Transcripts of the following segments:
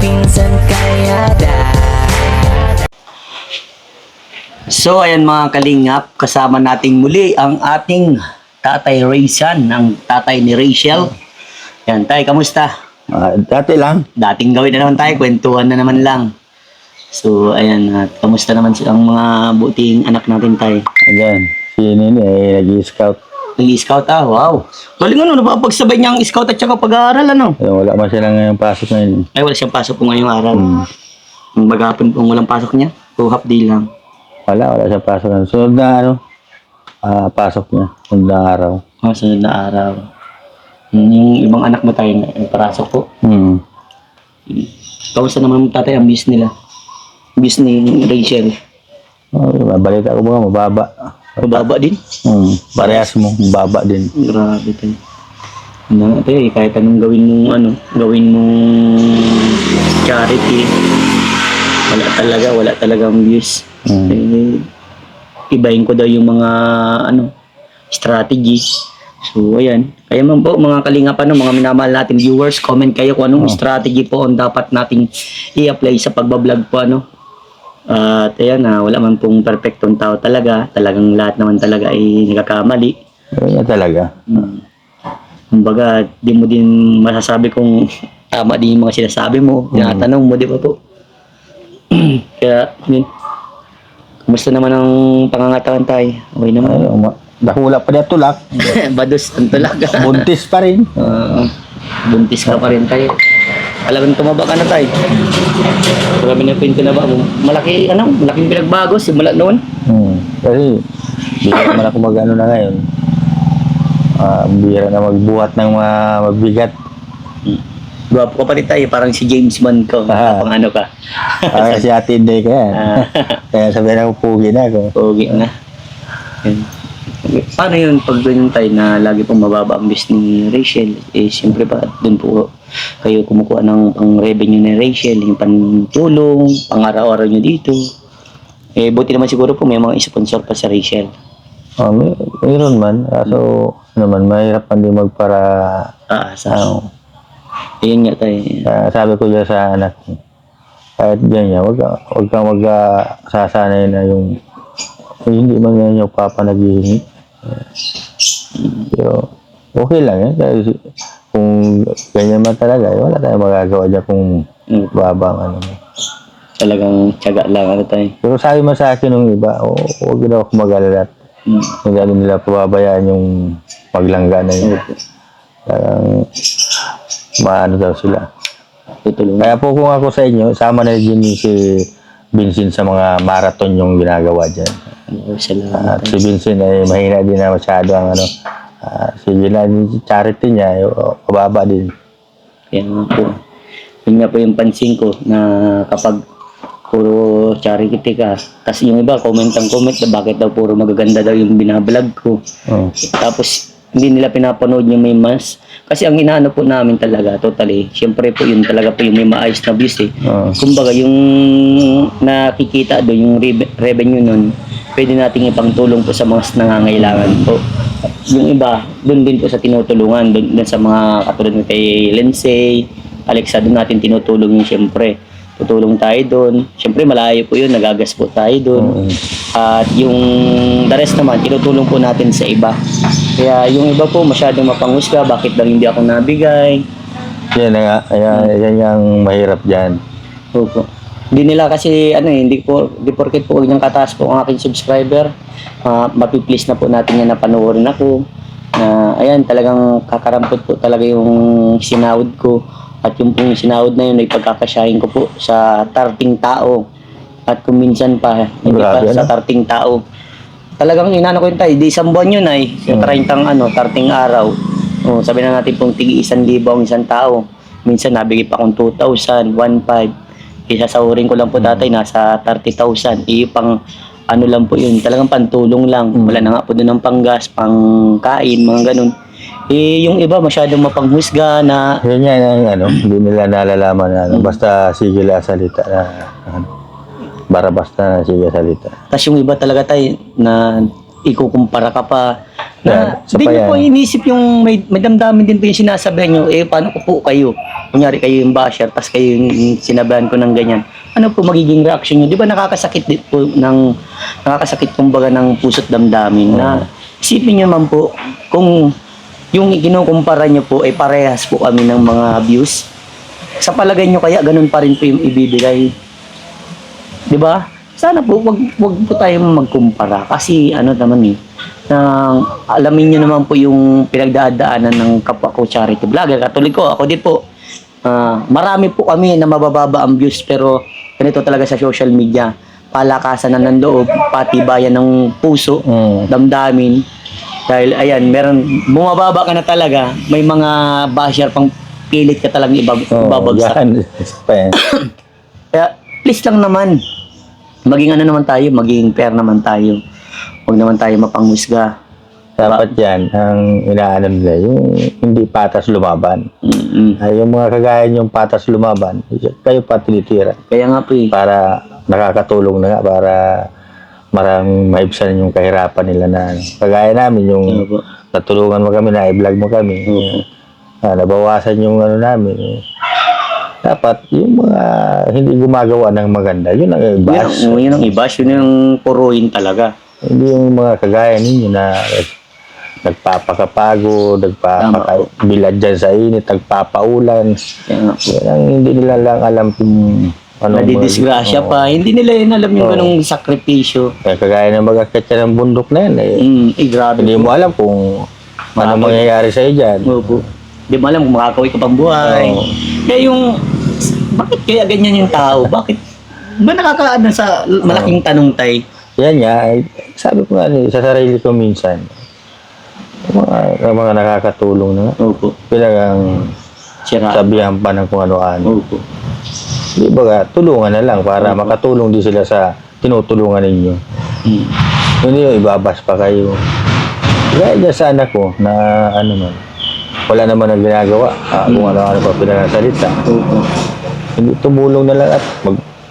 pinsan kaya So ayan mga kalingap, kasama nating muli ang ating Tatay Raysan, ang tatay ni Rachel. Yan, tay, kamusta? Dati lang. Dating gawin na naman tayo, kwentuhan na naman lang. So ayan, kamusta naman ang mga buting anak natin, tay? Ayan, si Nini ay nag-i-scout. Nag-i-scout, wow. Galing ano, napapagsabay niya ang scout at saka pag-aaral, ano? Wala man siya ngayong pasok ngayon. Ay, wala siyang pasok po ngayong araw. Ang bagapon pong walang pasok niya, o half day lang. Wala siya pasok ngayon. Sunod na pasok niya. Sunod na araw. Sunod na araw. Yung ibang anak mo tayo, parasok po. Kamusta naman tatay ang views nila? Views ni Rachel? Balita ko mga mababa. Mababa din? Parehas mo, mababa din. Grabe tayo. Tayo, kahit anong gawin mong charity, wala talagang views. Ibahin ko daw yung mga strategy. So ayan, kaya man po mga kalingap, mga minamahal natin viewers, comment kayo kung anong strategy po ang dapat nating i-apply sa pagbablog po at ayan, wala man pong perfectong tao talagang lahat naman talaga ay nagkakamali. Kaya talaga. Kumbaga, di mo din masasabi kung tama din yung mga sinasabi mo, tinatanong mo, di ba po? Kaya yun, kumusta naman ang pangangatawan tayo? Okay naman. Dahula pa niya tulak. Bados ang tulak. Buntis pa rin. Buntis ka pa rin tayo. Alam mo, tumaba ka na tayo. Marami na pinto na ba? Malaking pinagbago simula noon. Kasi, bihira naman ako mag-ano na ngayon. Bihira na magbuhat ng mga mabigat. Gwapo ka pa rin tayo, parang si James Bond ko. Pang ka. Parang si Ate Inday ka yan. Kaya sabihin ako, pugi na ako. Pugi na. Paano yun pag ganyan tayo na lagi pong mababa ang views ni Rachel? Siyempre pa, dun po kayo kumukuha ng pang-revenue ni Rachel, yung pantulong, pang-araw-araw nyo dito. Buti naman siguro po may mga sponsor pa sa Rachel. Mayroon man. So, mahirap pa din magpara... Ayun nga tayo. Sabi ko dyan sa anak, kahit ganyan, wag kang sasanay na yung hindi man yan yung papa naghihingi. Pero okay lang yan. Kasi kung ganyan man talaga, wala tayong magagawa dyan kung babang Talagang tiyaga lang tayo. Pero sabi mo sa akin nung iba, huwag na ako mag-alala. Hindi nila pababayaan yung paglangga na yun. Talagang maano daw sila. Kaya po kung ako sa inyo, sama na din si Vincent sa mga marathon yung ginagawa dyan. At si Vincent ay mahina din na masyado ang sige na charity niya, pababa din. Kaya nga po. Yun nga po yung pansin ko na kapag puro charity ka, kasi yung iba comment na bakit daw puro magaganda daw yung binablog ko. Tapos hindi nila pinapanood yung may mas. Kasi ang inaano po namin talaga, totally, syempre po yun talaga po yung may maayos na views Kumbaga yung nakikita doon, yung revenue nun, pwede nating ipangtulong po sa mga nangangailangan po. Yung iba, doon din po sa tinutulungan, doon sa mga katulad ng kay Lindsay, Alexa, doon natin tinutulong yun syempre. Tutulong tayo doon. Syempre malayo po yun, nagagas po tayo doon. At yung the rest naman, tinutulong po natin sa iba. Kaya yung iba po masyadong mapanghusga, bakit daw hindi ako nabigay? Yan yung mahirap dyan. Opo. Hindi nila kasi, hindi porket po yung kataas po ang aking subscriber, mapiplease na po natin yan na panoorin ako. Ayan, talagang kakarampot po talaga yung sinahod ko. At yung pong sinahod na yun ay pagkakasyahin ko po sa 30 tao. At kung minsan pa, hindi pa sa 30 tao. Talagang inano ko yun tayo, di isang buwan yun ay, sa 30 araw. Sabi na natin pong tigi 1,000 ang isang tao. Minsan nabigay pa akong 2,000, 1,500. Isasahurin ko lang po tatay, nasa 30,000. Pang lang po yun, talagang pantulong lang. Wala na nga po doon ng panggas, pangkain, mga ganun. Yung iba masyadong mapanghusga na... Yan hindi nila nalalaman na basta sige lang salita na basta na sige salita. Tapos yung iba talaga tayo na ikukumpara ka pa. Na, Yan, isa di pa nyo yan. po inisip yung may damdamin din po yung sinasabihan nyo, paano ko po kayo? Kunyari kayo yung basher, tas kayo yung sinabihan ko ng ganyan. Ano po magiging reaction nyo? Di ba nakakasakit din po nakakasakit kumbaga ng puso't damdamin na isipin nyo naman po, kung yung kinukumpara nyo po ay parehas po kami ng mga views, sa palagay nyo kaya ganun pa rin po yung ibibigay. Di ba? Sana po, wag po tayong magkumpara. Kasi ano naman alamin nyo naman po yung pinagdadaanan ng kapwa ko charity vlogger. Katuloy ko, ako din po. Marami po kami na mabababa ang views pero ganito talaga sa social media. Palakasan na ng loob, patibayan ng puso, damdamin. Dahil ayan, bumababa ka na talaga, may mga basher pang pilit ka talagang ibabagsak. Yan, isa pa yan. Kaya please lang naman, maging ano naman tayo, maging fair naman tayo. Huwag naman tayo mapanghusga. Dapat yan, ang inaano nila, yung hindi patas lumaban. Ay, yung mga kagaya yung patas lumaban, kayo pa tinitira. Kaya nga po Para nakakatulong na nga, para maraming maibsan yung kahirapan nila na kagaya namin, yung natulungan mo kami, na-vlog mo kami. Nabawasan yung ano namin. Dapat yung mga hindi gumagawa ng maganda, yun ang i-bash. Yun ang i-bash, yun ang puruin talaga. Hindi yung mga kagaya ninyo na nagpapakapagod, nagpapakabilad dyan sa init, nagpapaulan. Yan ang hindi nila lang alam kung ano. Nadidisgrasya pa. Hindi nila yun alam yung ganong sakripisyo. Kaya kagaya ng mag-akit ka ng bundok na yan. Grabe Hindi mo alam kung ano mangyayari sa'yo dyan. Opo. Hindi mo alam kung makakawin ka pang buhay. Kaya bakit kaya ganyan yung tao? Bakit? Ba nakakaano sa malaking tanong tay? Yan nga, sabi ko nga sa sarili ko minsan, yung mga nakakatulong na nga. Opo. Pinang sabihan pa ng kung ano-ano. Opo. Di ba tulungan na lang para makatulong din sila sa tinutulungan ninyo. Hindi yung ibabas pa kayo. Kaya dyan sa anak ko na ano man, wala naman ang ginagawa. Kung ano-ano pa pinanasalita. Hindi tumulong na lang at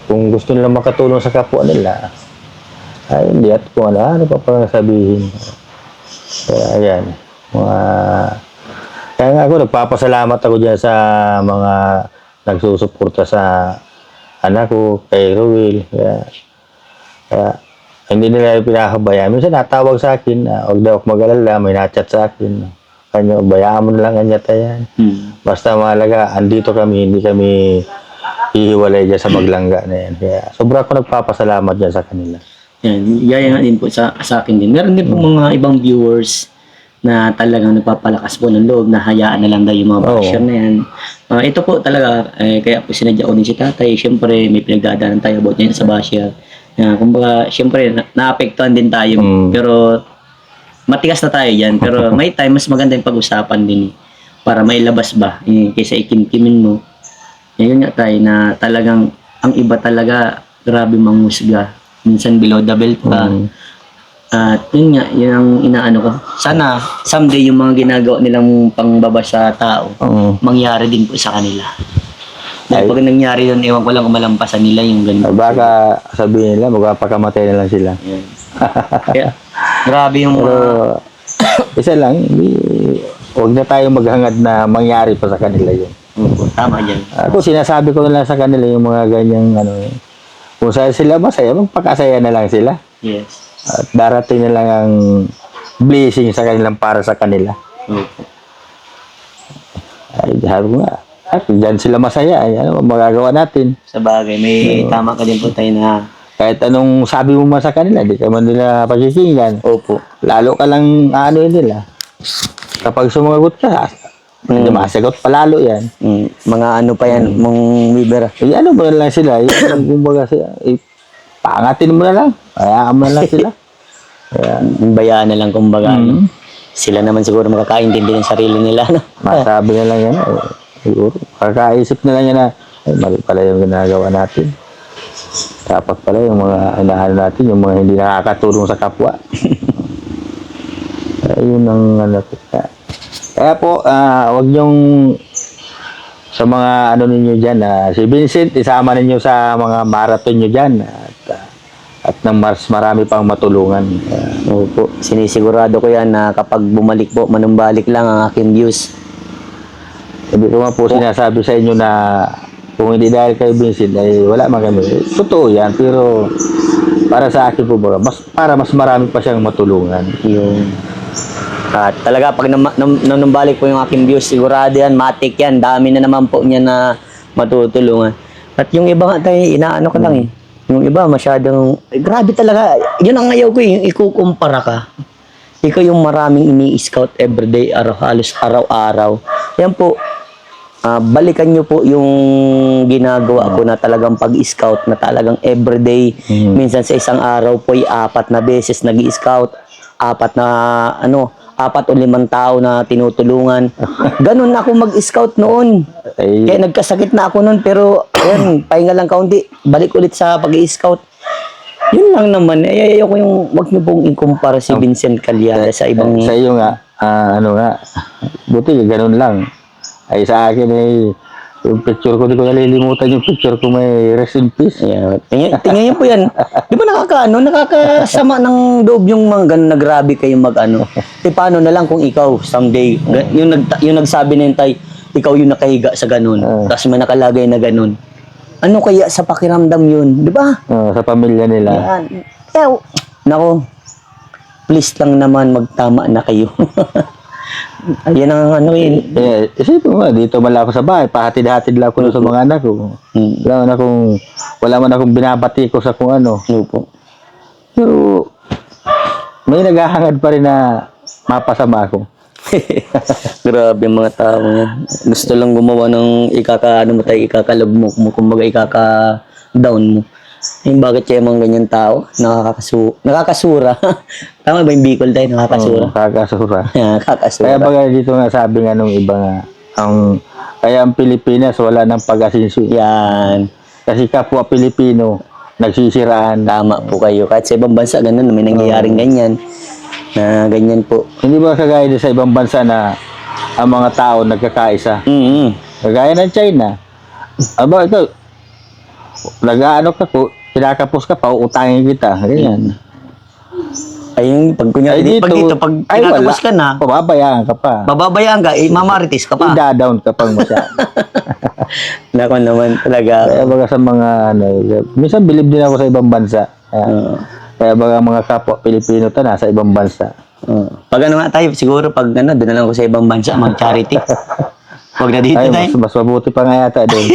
kung gusto nila makatulong sa kapwa nila, ay hindi at kung ano pa pang sabihin. Kaya ayan. Kaya nga ako nagpapasalamat ako dyan sa mga nagsusuporta sa anak ko, kay Ruel. Kaya hindi nila pinakabayaan. Minsan natawag sa akin, huwag daw ako mag-alala, may na-chat sa akin. Kanya, bayaan mo na lang kanya tayan. Basta mahalaga, andito kami, hindi kami hihiwalay dyan sa maglangga na yan. Kaya sobra ko nagpapasalamat dyan sa kanila. Yan, gaya nga din po sa akin din. Meron din po mga ibang viewers na talagang nagpapalakas po ng loob, na hayaan na lang daw yung mga basher na yan. Ito po talaga, kaya po sinadya ko din si tatay. Siyempre, may pinagdadaanan tayo about yan sa basher. Kumbaga, siyempre, naapektuhan din tayo. Pero, matigas na tayo yan. Pero may time, mas maganda yung pag-usapan din. Para mailabas ba, kaysa ikimkimin mo. Yun nga tayo, na talagang, ang iba talaga, grabe manghusga. Minsan below the belt pa. At yun nga, yun ang inaano ko. Sana, someday yung mga ginagawa nilang pangbaba sa tao, mangyari din po sa kanila. Dahil pag nangyari yun, ewan ko lang kung malampasan nila yung ganun. Baka sabihin nila, magpapakamatay na lang sila. Yan. Kaya, grabe yung mga... Isa lang, huwag na tayong maghangad na mangyari pa sa kanila yun. Tama yan. Ako, sinasabi ko na lang sa kanila yung mga ganyang kung sila masaya, magpakasaya na lang sila. Yes. At darating na lang ang blessing sa kanilang para sa kanila. Ay, sabi ko nga, dyan sila masaya. Ay, ano magagawa natin? Sa bagay, may tama ka din po tayo na... Kahit anong sabi mo man sa kanila, di ka man nila pakikinggan. Opo. Lalo ka lang nila. Kapag sumagot ka, masagot palalo yan. Mga ano pa yan, mong Weber. Ano mo na lang sila, kumbaga pangatin mo na lang, hayaan mo na lang sila. Bayaan na lang kumbaga. Sila naman siguro makakaintindi ng sarili nila. No? Masabi na lang yan, siguro. Kakaisip na lang yan na, ay mali pala yung ginagawa natin. Dapat pala yung mga inaano natin, yung mga hindi nakakatulong sa kapwa. Yun ang Kaya po, wag niyong sa mga ninyo dyan, si Vincent, isama ninyo sa mga marathon nyo dyan. at ng mas marami pang matulungan. Opo, sinisigurado ko yan na kapag bumalik po, manumbalik lang ang aking views. Hindi ko nga po sinasabi sa inyo na kung hindi dahil kay Vincent ay wala man kami. Totoo yan, pero para sa akin po ba, mas marami pa siyang matulungan. Yung at talaga pag nanumbalik po yung aking views, sigurado yan, matik yan, dami na naman po niya na matutulungan. At yung iba nga tayo, inaano ka lang eh. Yung iba masyadong, grabe talaga, yun ang ayaw ko eh, yung ikukumpara ka. Ikaw yung maraming ini-scout everyday, halos araw-araw. Yan po, balikan nyo po yung ginagawa ko na talagang pag-scout na talagang everyday. Minsan sa isang araw po ay 4 na beses nag-scout, 4 o 5 tao na tinutulungan. Ganun ako mag-scout noon. Kaya nagkasakit na ako noon, pero ayan, pahinga lang kaunti, balik ulit sa pag-scout. Yun lang naman. Ayaw ko yung, wag niyo pong ikumpara si Vincent Calyada sa ibang... Sa iyo nga, buti ganun lang. Ay sa akin ay yung picture ko, di ko nalilimutan yung picture ko, may rest in peace. Yeah. Tingnan niyo po yan. Di ba nakakasama ng loob yung mga ganun na grabe kayo mag-ano. Paano na lang kung ikaw someday, yung nagsabi na yun tay, ikaw yung nakahiga sa ganun, tapos may nakalagay na ganun. Ano kaya sa pakiramdam yun? Di ba? Sa pamilya nila. Yan. Nako, please lang naman magtama na kayo. Yan ang ano yun. Isipin mo, dito man lang ako sa bahay, pahatid-hatid lang ako sa mga anak ko. Wala man akong binabati ko sa kung ano. Opo. Pero may naghahangad pa rin na mapasama ako. Grabe ang mga tao yan. Gusto lang gumawa ng ikakalab mo, kumbaga ikaka-down mo. Yung bakit kaya mga ganyan tao? Nakakasura. Tama ba yung Bicol tayo? Nakakasura. Nakakasura. Nakakasura. Kaya baga dito nga sabi nga nung iba nga, kaya ang Pilipinas wala nang pag-asinso. Yan. Kasi kapwa Pilipino, nagsisiraan. Tama po kayo. Kahit sa ibang bansa, ganun, may nangyayaring ganyan. Na ganyan po. Hindi ba kagaya din sa ibang bansa na ang mga tao nagkakaisa? Kagaya ng China. Aba, ito, nag-ano ka po, kinakapos ka pa, utangin kita. Ganyan. Ayun, pag kunyari, pag kinakapos ka na, pababayaan ka pa. Bababayaan ka, mamarites ka pa. I-down ka pang masyado. Nako naman talaga. Kaya baga sa mga, minsan bilib din ako sa ibang bansa. Kaya baga mga kapwa Pilipino to nasa ibang bansa. Pag ano nga tayo, siguro pag doon na lang ako sa ibang bansa, mag-charity. Wag na dito tayo. Mas mabuti pa nga yata doon.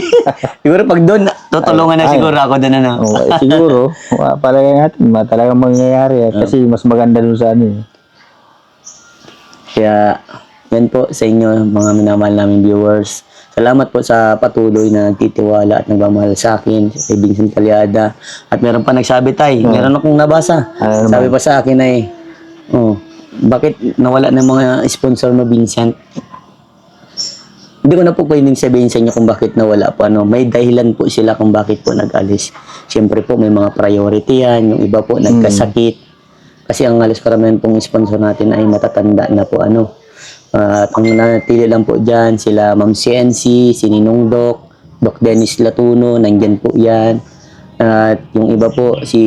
Siguro pag doon, tutulungan na siguro ako doon na. Siguro, palagay natin, talagang mangyayari. Kasi mas maganda doon sa ano. Kaya, yan po sa inyo, mga minamahal namin viewers. Salamat po sa patuloy na nagtitiwala at nagmamahal sa akin, kay Vincent Calyada. At meron pa nagsabi tayo, meron akong nabasa. Sabi pa sa akin ay, bakit nawala ng mga sponsor mo, Vincent? Hindi ko na po pwedeng sabihin sa inyo kung bakit nawala po. May dahilan po sila kung bakit po nag-alis. Siyempre po, may mga priority yan. Yung iba po nagkasakit. Kasi ang alis karamihan pong sponsor natin ay matatanda na po. At ang nanatili lang po dyan, sila Ma'am CNC, si Ninong Doc Dennis Latuno, nandyan po yan. At yung iba po, si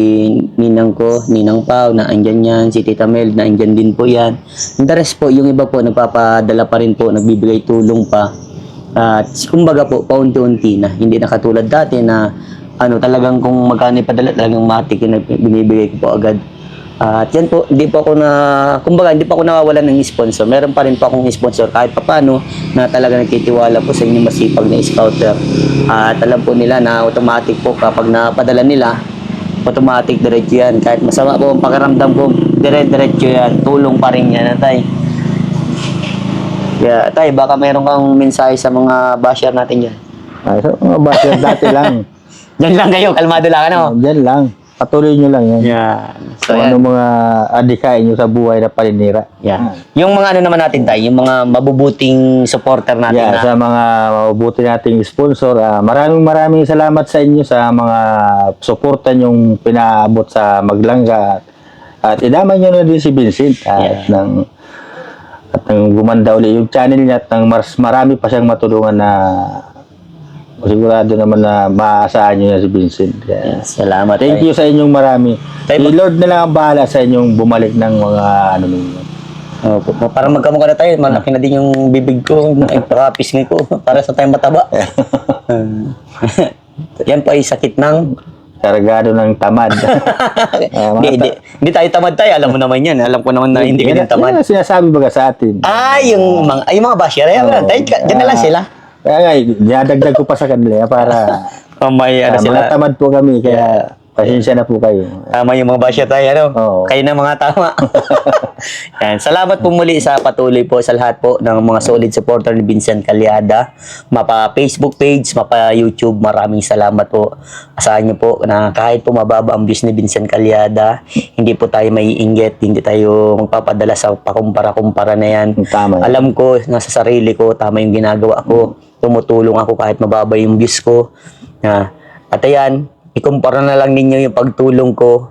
Ninang ko, Ninang Pao, na andyan yan. Si Tita Mel, na andyan din po yan. The rest po, yung iba po, nagpapadala pa rin po, nagbibigay tulong pa. At kumbaga po, paunti-unti na. Hindi na katulad dati na talagang kung magkano ipadala, talagang matik yung binibigay ko po agad. At yan po, hindi pa ako nawawalan ng sponsor. Meron pa rin po akong sponsor kahit papano na talaga nagtitiwala po sa inyo masipag na scouter. At alam po nila na automatic po kapag napadala nila, automatic diretso yan. Kahit masama po ang pakiramdam ko, diretso yan. Tulong pa rin yan, tay. Kaya, tay, baka meron kang mensahe sa mga basher natin dyan. Sa mga basher dati lang. Diyan lang kayo, kalmado lang, Diyan lang. Patuloy nyo lang yan. So, kung ano mga adikain nyo sa buhay na paninira. Yung mga naman natin tayo, yung mga mabubuting supporter natin. Sa mga mabubuti nating sponsor, maraming salamat sa inyo sa mga suporta nyong pinaabot sa Maglangga. At idama nyo na din si Vincent. At nang gumanda ulit yung channel niya at nang marami pa siyang matulungan na Sigurado naman na maaasahan nyo na si Vincent. Kaya, Salamat. thank you sa inyong marami. Si Lord na lang ang bahala sa inyong bumalik ng mga ano ninyo. Opo. Para magkamukha na tayo, malaki na din yung bibig ko, pisngi ko, para sa tayong mataba. Yan po ay sakit ng... Kargado ng tamad. Hindi tayo tamad tayo, alam mo naman yan. Alam ko naman na hindi ka din tamad. Yan ang sinasabi baga sa atin. Yung mga basher, dyan na lang sila. Kaya nga, dinadagdag ko pa sa kanila para May ano sila. mga tamad po kami, kaya pasensya na po kayo. Tama yung mga basher tayo, ano? Oo. Kayo na mga tama. Yan. Salamat po muli sa patuloy po sa lahat po ng mga solid supporter ni Vincent Calyada. Mapa Facebook page, mapa YouTube. Maraming salamat po. Asahan niyo po na kahit po mababa ang views ni Vincent Calyada, hindi po tayo maiinggit, hindi tayo magpapadala sa pakumpara-kumpara na yan. Tama. Alam ko, nasa sarili ko, tama yung ginagawa ko. Tumutulong ako kahit mababa yung views ko. At ayan, ikumpara na lang ninyo yung pagtulong ko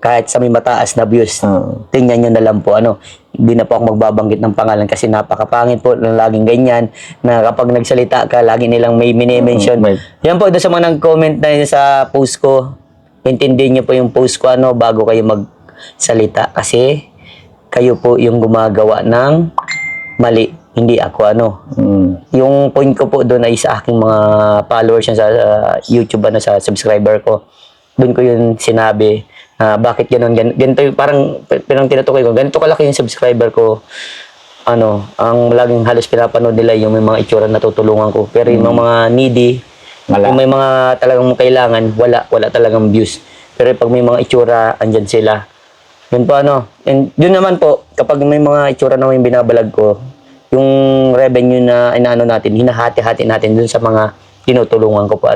kahit sa may mataas na views. Tingnan nyo na lang po. Hindi na po ako magbabanggit ng pangalan kasi napakapangit po na laging ganyan na kapag nagsalita ka, lagi nilang may mini-mention. Yan po, doon sa mga nag-comment na yun sa post ko, intindihin nyo po yung post ko bago kayo magsalita kasi kayo po yung gumagawa ng mali. Hindi ako Yung point ko po doon ay sa aking mga followers sa YouTube, sa subscriber ko. Doon ko yun sinabi. Bakit ganun? Ganito yung parang tinutukoy ko. Ganito kalaki yung subscriber ko. Ang laging halos pinapanood nila yung may mga itsura na tutulungan ko. Pero yung mga needy, yung may mga talagang kailangan, wala talagang views. Pero pag may mga itsura, andyan sila. Yun po And yun naman po, kapag may mga itsura na may binabalag ko, yung revenue na inaano natin, hinahati-hati natin dun sa mga tinutulungan ko po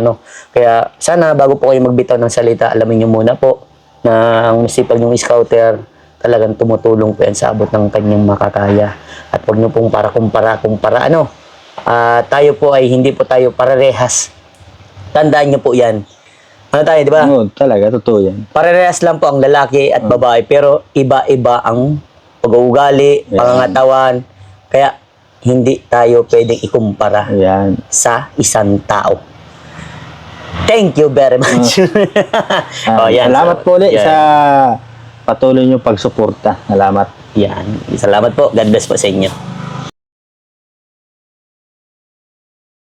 Kaya sana bago po kayo magbitaw ng salita, alamin nyo muna po na ang masipag yung scouter talagang tumutulong po yan sa abot ng kanyang makakaya. At huwag nyo pong kumpara. Tayo po ay hindi po tayo parehas. Tandaan nyo po yan. Tayo, di ba? Oo, talaga, totoo yan. Parehas lang po ang lalaki at babae, pero iba-iba ang pag-uugali, pangangatawan. Kaya hindi tayo pwedeng ikumpara sa isang tao. Thank you very much. Salamat po ulit sa patuloy niyong pagsuporta. Salamat. Yan. Salamat po. God bless po sa inyo.